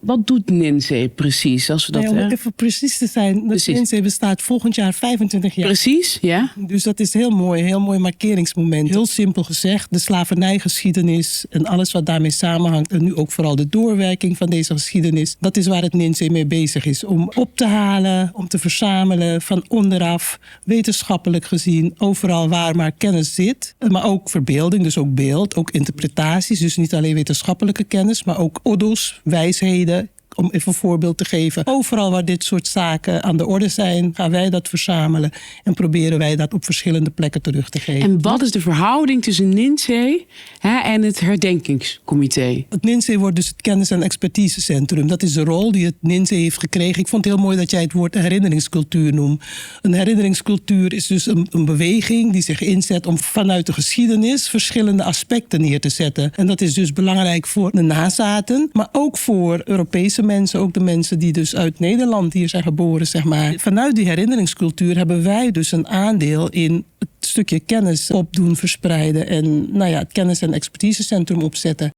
Wat doet NINSE precies? Als we dat, om even precies te zijn, NINSE bestaat volgend jaar 25 jaar. Precies, ja. Dus dat is heel mooi markeringsmoment. Heel simpel gezegd, de slavernijgeschiedenis en alles wat daarmee samenhangt. En nu ook vooral de doorwerking van deze geschiedenis. Dat is waar het NINSE mee bezig is. Om op te halen, om te verzamelen van onderaf, wetenschappelijk gezien, overal waar maar kennis zit. Maar ook verbeelding, dus ook beeld, ook interpretaties. Dus niet alleen wetenschappelijke kennis, maar ook odos, wijsheden. Om even een voorbeeld te geven. Overal waar dit soort zaken aan de orde zijn, gaan wij dat verzamelen. En proberen wij dat op verschillende plekken terug te geven. En wat is de verhouding tussen NINSE en het herdenkingscomité? Het NINSE wordt dus het kennis- en expertisecentrum. Dat is de rol die het NINSE heeft gekregen. Ik vond het heel mooi dat jij het woord herinneringscultuur noemt. Een herinneringscultuur is dus een beweging die zich inzet om vanuit de geschiedenis verschillende aspecten neer te zetten. En dat is dus belangrijk voor de nazaten, maar ook voor Europese mensen, ook de mensen die dus uit Nederland hier zijn geboren, zeg maar. Vanuit die herinneringscultuur hebben wij dus een aandeel in het stukje kennis opdoen, verspreiden en het kennis- en expertisecentrum opzetten.